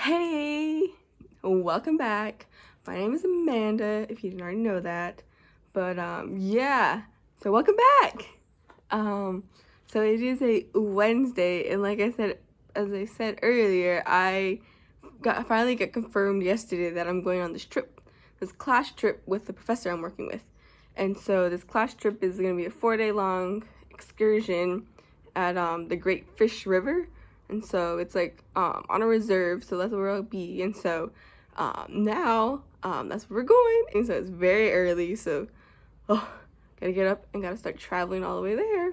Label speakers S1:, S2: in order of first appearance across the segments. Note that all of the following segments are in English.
S1: Hey, welcome back. My name is Amanda, if you didn't already know that. But yeah, so welcome back. So it is a Wednesday, and like I said, as I said earlier, I finally got confirmed yesterday that I'm going on this class trip with the professor I'm working with. And so this class trip is going to be a 4-day long excursion at the Great Fish River. And so it's like on a reserve, so that's where I'll be. And so now that's where we're going. And so it's very early, so gotta get up and gotta start traveling all the way there.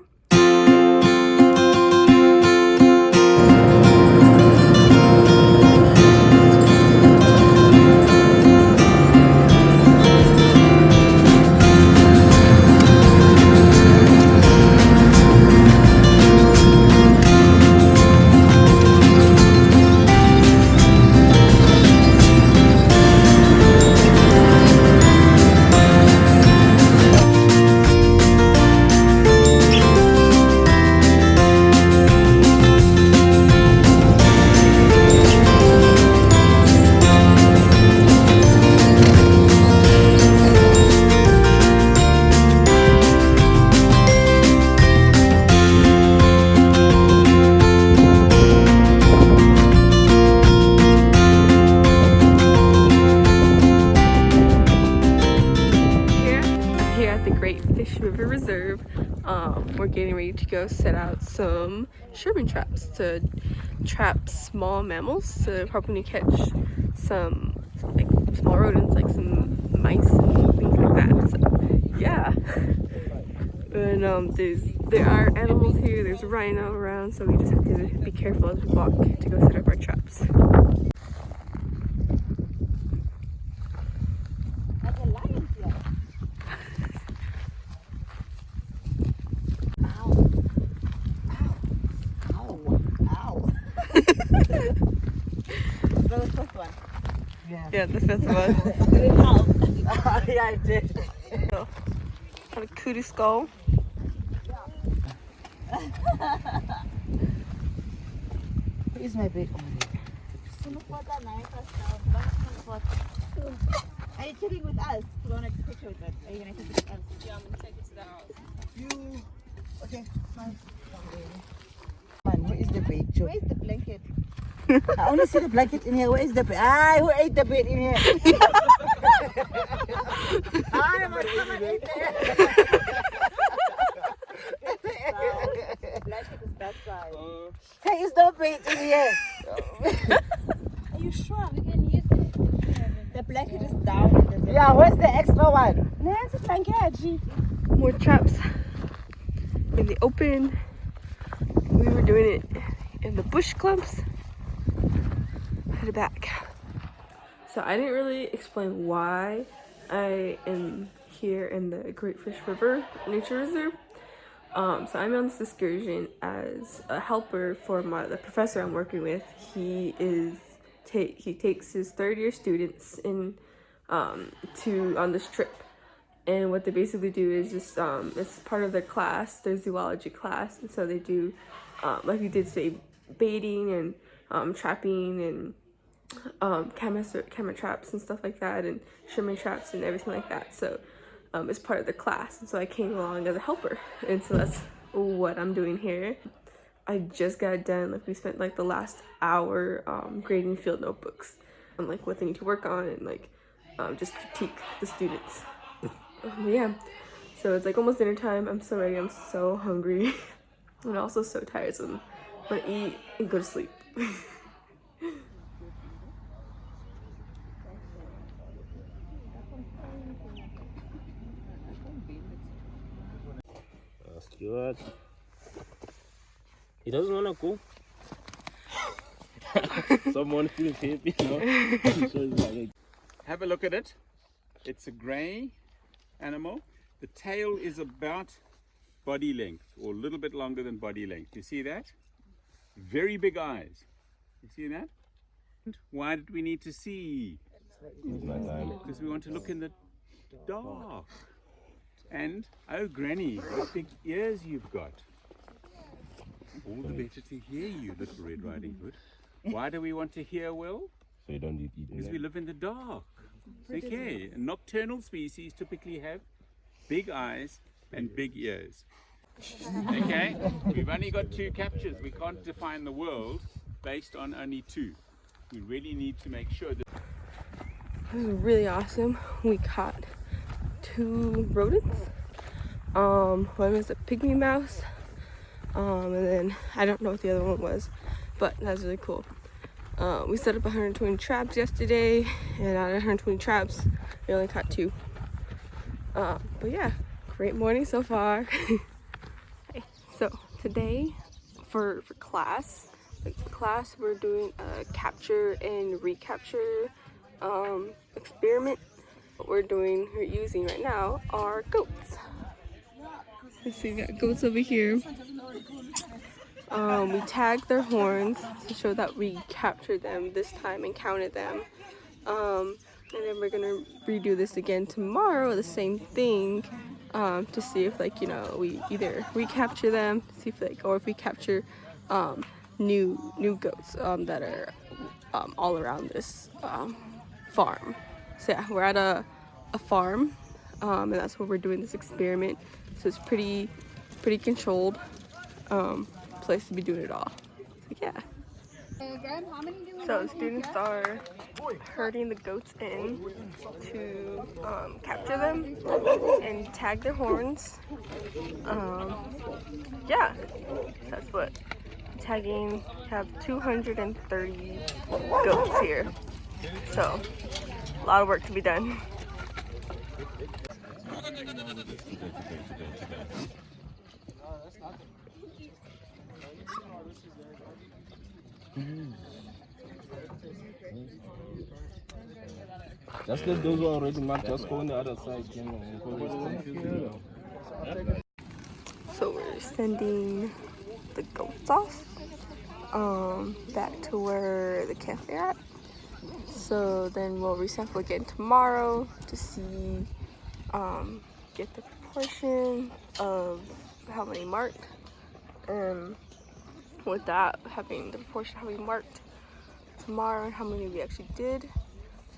S1: Here at the Great Fish River Reserve, we're getting ready to go set out some Sherman traps to trap small mammals to probably catch some like small rodents, like some mice and things like that. So yeah, and there are animals here. There's a rhino around, so we just have to be careful as we walk to go set up our traps.
S2: The fifth one.
S1: Yeah, the fifth one.
S2: Did it help? Yeah, I did.
S1: So, got a cootie skull.
S2: Where's my bed? Are you taking with us? You want to take a picture with us? Are you going to take it with us?
S3: Yeah, I'm gonna take it to the house.
S2: You. Okay, fine. Man, where is the bed, Joe? Where's the blanket? I only see the blanket in here. Where is the bed? Who ate the bed in here? Someone ate it. The blanket is that side. Hey, is no bed in here?
S3: Are you sure we can use it?
S2: The blanket is down. Yeah, where's the extra one?
S3: No, it's a blanket.
S1: More traps in the open. We were doing it in the bush clumps. Head back. So I didn't really explain why I am here in the Great Fish River Nature Reserve. So I'm on this excursion as a helper for the professor I'm working with. He takes his third-year students in on this trip, and what they basically do is just it's part of their class, their zoology class, and so they do like we did say, baiting and trapping and camera traps and stuff like that, and Sherman traps and everything like that. So it's part of the class, and so I came along as a helper, and so that's what I'm doing here. I just got done, like we spent like the last hour grading field notebooks on like what they need to work on and like just critique the students. Yeah, so it's like almost dinner time. I'm so ready. I'm so hungry. I'm also so tired, so I'm gonna eat and go to sleep.
S4: Stuart. He doesn't want to go. Someone feels happy, you know.
S5: Have a look at it. It's a grey animal. The tail is about body length, or a little bit longer than body length. You see that? Very big eyes. You see that? Why did we need to see? Because we want to look in the dark. And, oh granny, what big ears you've got. All the better to hear you, Little Red Riding Hood. Why do we want to hear, Will?
S4: So you don't eat
S5: Because we live in the dark. Okay, nocturnal species typically have big eyes and big ears. Okay, we've only got 2 captures. We can't define the world based on only 2. We really need to make sure that
S1: It was really awesome. We caught 2 rodents. One was a pygmy mouse, and then I don't know what the other one was, but that's really cool. We set up 120 traps yesterday, and out of 120 traps, we only caught 2. But yeah, great morning so far. So today, for class, we're doing a capture and recapture experiment. What we're using right now are goats. Let's see, we got goats over here. We tagged their horns to show that we captured them this time and counted them. And then we're gonna redo this again tomorrow, the same thing, to see if, like, you know, we either recapture them, see if, like, or if we capture new goats that are all around this farm. So yeah, we're at a farm, and that's where we're doing this experiment. So it's pretty controlled place to be doing it all. So yeah. So students are herding the goats in to capture them and tag their horns. Yeah, that's what tagging. Have 230 goats here, so a lot of work to be done.
S4: Just let those who are already marked just go on the other side.
S1: So we're sending the goats off back to where the camp they're at. So then we'll resample again tomorrow to see, get the proportion of how many marked. With that, having the proportion how we marked tomorrow and how many we actually did,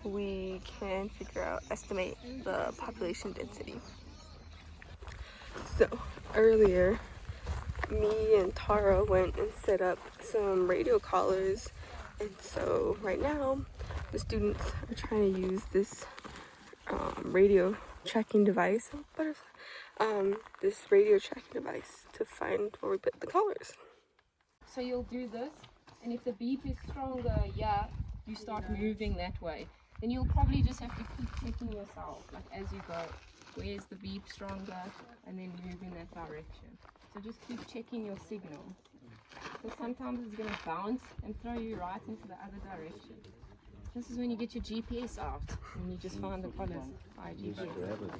S1: we can estimate the population density. So earlier, me and Tara went and set up some radio collars, and so right now the students are trying to use this radio tracking device, this radio tracking device to find where we put the collars.
S6: So you'll do this, and if the beep is stronger, yeah, you start moving that way. Then you'll probably just have to keep checking yourself, like as you go, where's the beep stronger, and then move in that direction. So just keep checking your signal, because sometimes it's going to bounce and throw you right into the other direction. This is when you get your GPS out, and you just find the collars by GPS.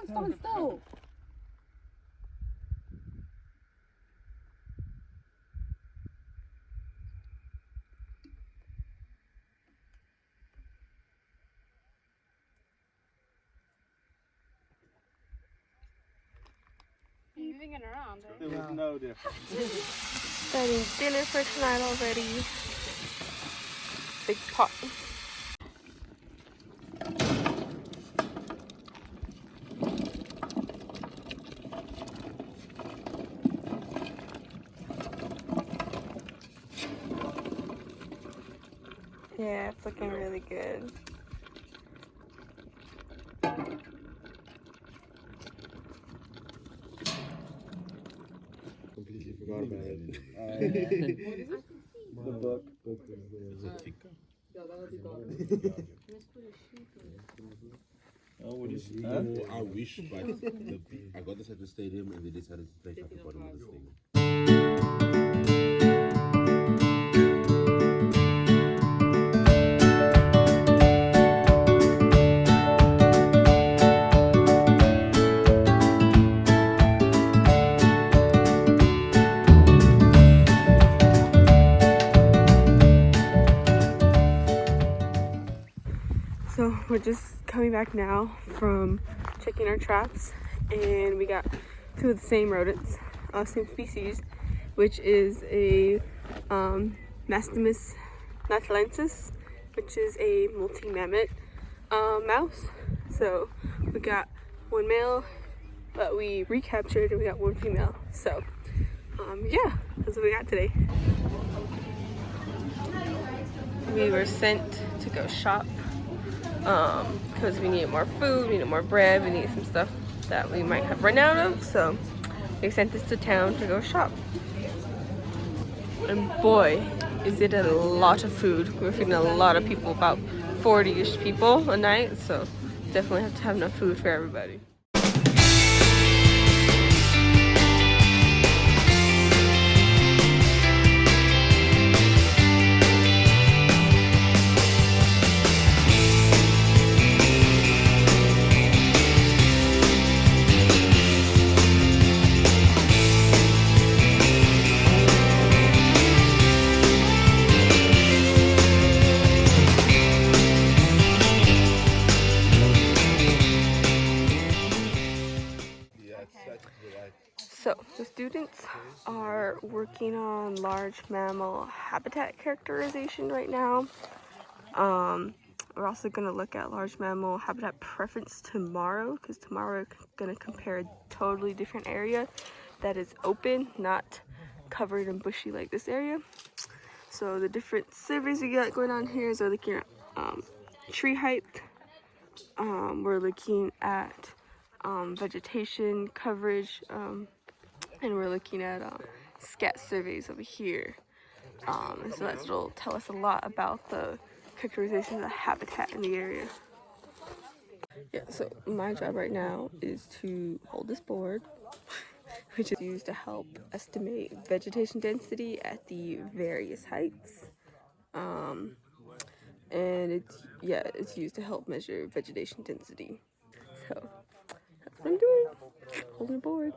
S3: Stand still. You're moving it around, eh?
S5: there was no difference.
S1: Starting dinner for tonight already. Big pot. Yeah, it's looking really good.
S7: Completely forgot about it.
S4: The book.
S7: Is it thicker?
S4: Oh, what is it?
S7: Oh, I wish, but I got this at the stadium and they decided to take out the bottom of this thing.
S1: we're just coming back now from checking our traps, and we got two of the same rodents, same species, which is a Mastimus natalensis, which is a multi-mammoth mouse. So we got one male, but we recaptured, and we got one female. So yeah, that's what we got today. We were sent to go shop because we needed more food, we needed more bread, we needed some stuff that we might have run out of. So they sent us to town to go shop. And boy, is it a lot of food. We're feeding a lot of people, about 40-ish people a night. So definitely have to have enough food for everybody. So the students are working on large mammal habitat characterization right now. We're also going to look at large mammal habitat preference tomorrow, because tomorrow we're going to compare a totally different area that is open, not covered and bushy like this area. So the different surveys we got going on here is we're looking at tree height, we're looking at vegetation coverage, and we're looking at scat surveys over here. And so that'll tell us a lot about the characterization of the habitat in the area. Yeah, so my job right now is to hold this board, which is used to help estimate vegetation density at the various heights. And it's used to help measure vegetation density. So that's what I'm doing, holding the board.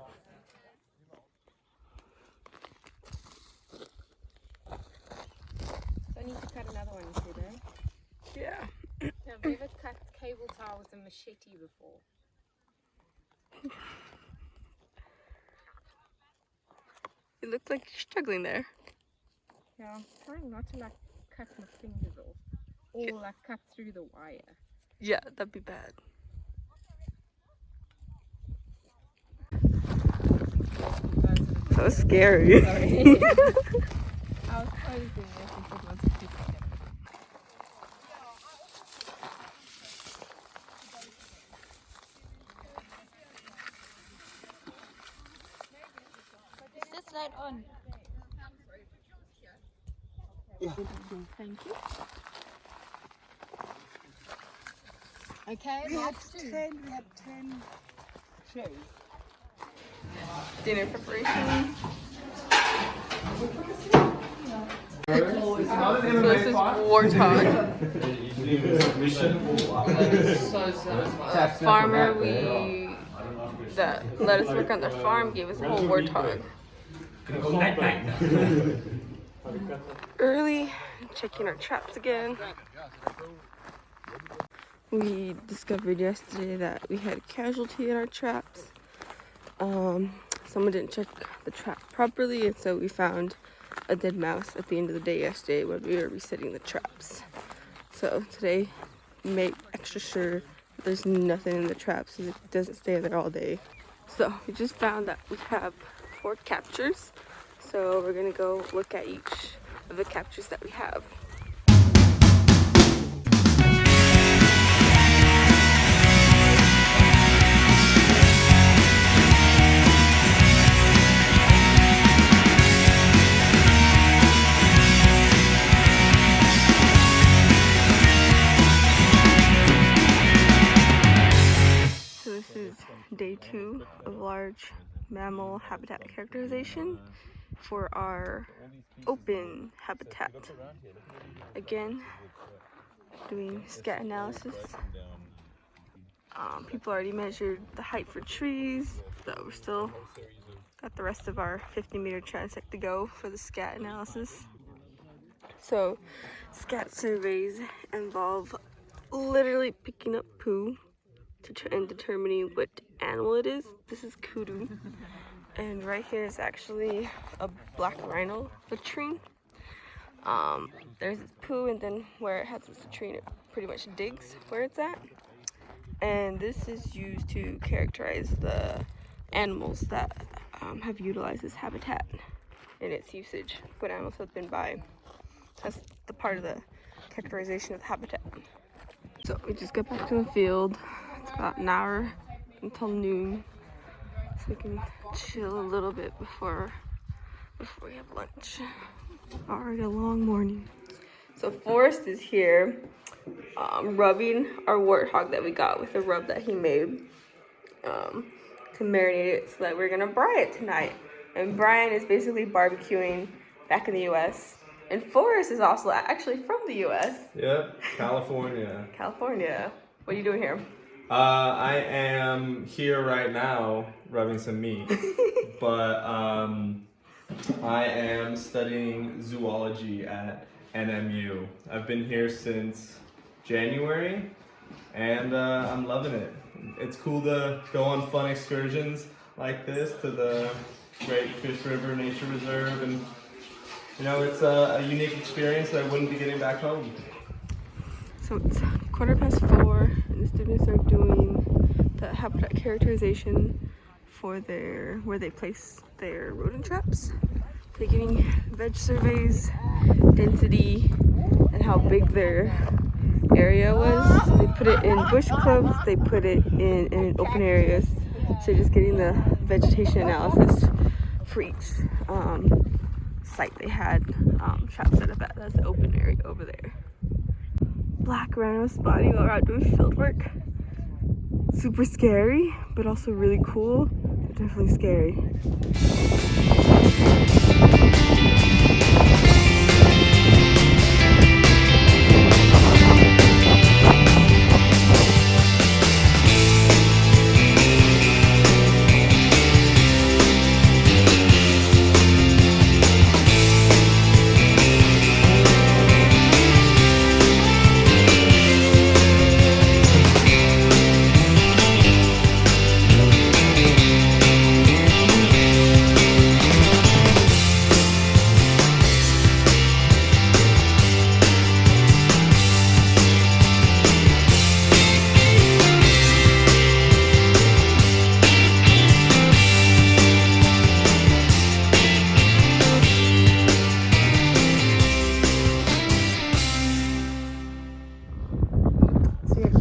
S6: So I need to cut another one today.
S1: Yeah.
S6: Have you ever cut cable tar with a machete before?
S1: It looked like you're struggling there.
S6: Yeah, I'm trying not to like cut my fingers off or like cut through the wire.
S1: Yeah, that'd be bad. So scary.
S6: Sorry. I was closing this and it was too bad.
S3: Is this light on?
S6: Thank you.
S3: Okay,
S2: We have
S3: last two.
S2: 10 trays.
S1: Dinner preparation. So this is warthog. A farmer that let us work on their farm gave us a whole warthog. Early, checking our traps again. We discovered yesterday that we had a casualty in our traps. Someone didn't check the trap properly, and so we found a dead mouse at the end of the day yesterday when we were resetting the traps. So today, make extra sure there's nothing in the traps so it doesn't stay there all day. So we just found that we have 4 captures. So we're gonna go look at each of the captures that we have. So this is day 2 of large mammal habitat characterization for our open habitat. Again, doing scat analysis. People already measured the height for trees, so we're still got the rest of our 50-meter transect to go for the scat analysis. So scat surveys involve literally picking up poo and determining what animal it is. This is kudu. And right here is actually a black rhino latrine. There's its poo, and then where it has its latrine, it pretty much digs where it's at. And this is used to characterize the animals that have utilized this habitat in its usage. What animals have been by. That's the part of the characterization of the habitat. So we just got back to the field. It's about an hour until noon, so we can chill a little bit before we have lunch. Already a long morning. So Forrest is here rubbing our warthog that we got with a rub that he made to marinate it so that we're gonna brine it tonight. And Brian is basically barbecuing back in the US. And Forrest is also actually from the US.
S8: Yep, California.
S1: California. What are you doing here?
S8: I am here right now rubbing some meat, but I am studying zoology at NMU. I've been here since January, and I'm loving it. It's cool to go on fun excursions like this to the Great Fish River Nature Reserve, and you know, it's a unique experience that I wouldn't be getting back home.
S1: So it's 4:15, and the students are doing the habitat characterization for where they place their rodent traps. They're getting veg surveys, density, and how big their area was. They put it in bush clumps, they put it in open areas. So just getting the vegetation analysis for each site they had traps set up at. That's the open area over there. Black rhino spotting while we're out doing field work. Super scary, but also really cool. But definitely scary.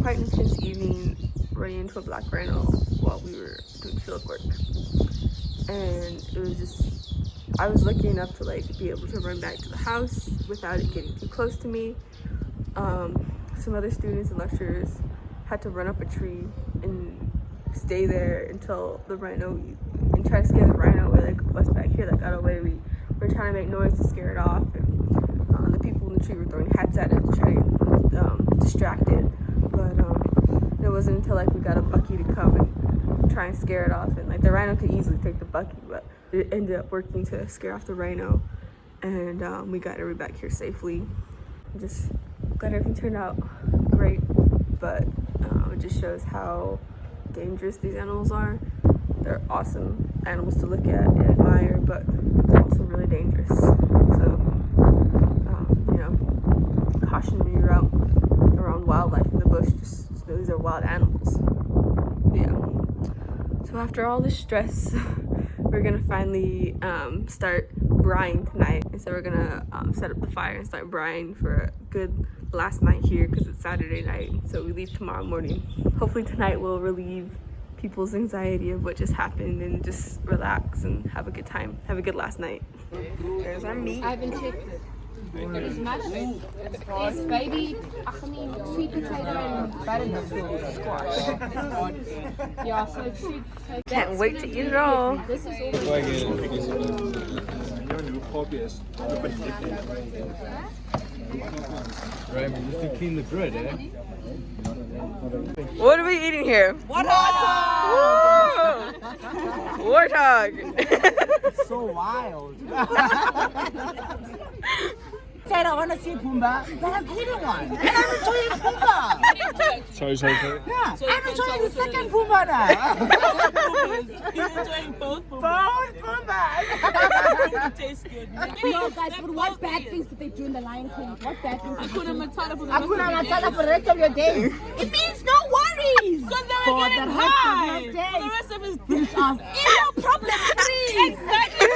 S1: Quite an intense evening running into a black rhino while we were doing field work, and it was just, I was lucky enough to like be able to run back to the house without it getting too close to me. Some other students and lecturers had to run up a tree and stay there until the rhino, and try to scare the rhino. Or like us back here that got away, we were trying to make noise to scare it off, and the people in the tree were throwing hats at it to try to distract it. But it wasn't until like we got a bucky to come and try and scare it off, and like the rhino could easily take the bucky, but it ended up working to scare off the rhino, and we got everybody back here safely. Just glad everything turned out great, but it just shows how dangerous these animals are. They're awesome animals to look at and admire, but they're also really dangerous. So you know, caution when you're out around wildlife in the bush, just know these are wild animals. Yeah. So after all this stress, we're gonna finally start brine tonight. And so we're gonna set up the fire and start brine for a good last night here because it's Saturday night. So we leave tomorrow morning. Hopefully tonight will relieve people's anxiety of what just happened and just relax and have a good time. Have a good last night. There's our meat.
S6: I haven't checked it. There's mushrooms, there's baby, sweet potato and butternut squash. Yeah, so it's sweet potato.
S1: Can't wait to eat it all.
S6: This is all.
S4: Right, just to clean the bread, eh?
S1: What are we eating here? Warthog! Warthog!
S2: So wild. Said I want to see Pumbaa, but I'm eating one. And I'm enjoying Pumbaa.
S4: Sorry.
S2: Yeah, I'm enjoying the second Pumbaa now.
S3: He's enjoying both Pumbaa.
S2: Both Pumbaa.
S3: Tastes good.
S9: No, guys, but what bad things did they do in the Lion King? What bad things?
S3: Hakuna Matata for the
S2: Hakuna Matata for the rest of your days. It means no worries.
S3: Because they
S2: For
S3: were
S2: the
S3: getting
S2: rest of
S3: high.
S2: your
S3: For
S2: days.
S3: the rest of his
S2: No problem free.
S3: Exactly.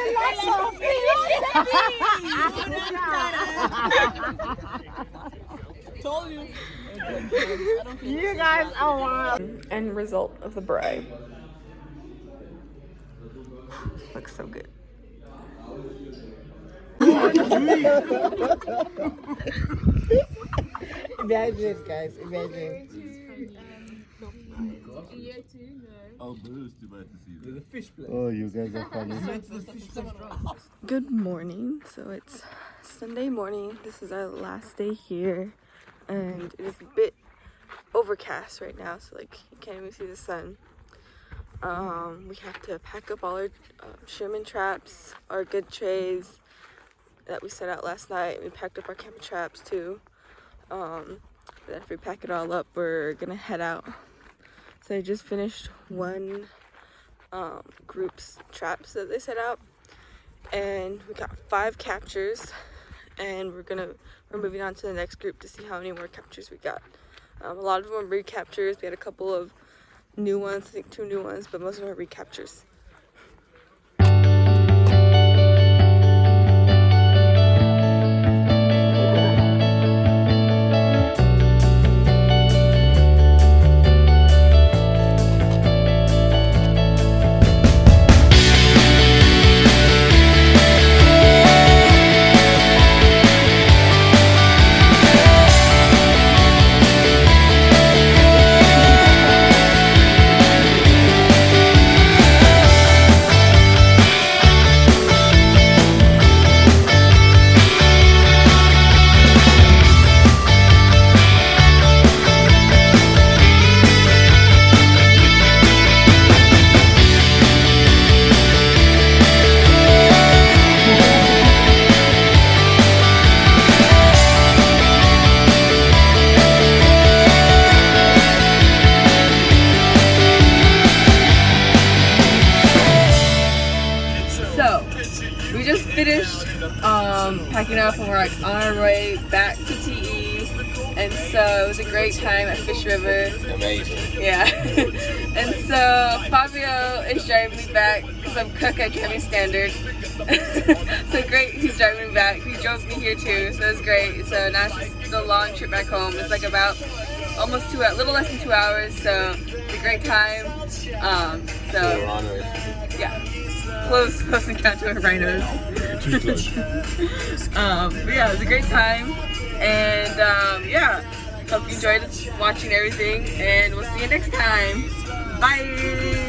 S3: Told you.
S2: You guys are wild.
S1: End result of the braai. Looks so good.
S2: Imagine, guys. Imagine.
S7: Oh, Bruce, too bad to see that. The fish plate. Oh, you guys are funny.
S1: Good morning. So it's Sunday morning. This is our last day here, and it is a bit overcast right now, so like you can't even see the sun. We have to pack up all our shrimp and traps, our good trays that we set out last night. We packed up our camera traps too. Then if we pack it all up, we're gonna head out. So I just finished one group's traps that they set out, and we got 5 captures, and we're moving on to the next group to see how many more captures we got. A lot of them were recaptures. We had a couple of new ones, I think 2 new ones, but most of them are recaptures. Finished packing up, and we're like on our way back to TE, and so it was a great time at Fish River.
S7: Amazing.
S1: Yeah. And so Fabio is driving me back because I'm cook at driving standard. So great, he's driving me back. He drove me here too, so it was great. So now it's just a long trip back home. It's like about almost a little less than 2 hours, so it's a great time. Yeah. Close encounter with rhinos. But yeah, it was a great time, and yeah, hope you enjoyed watching everything, and we'll see you next time. Bye.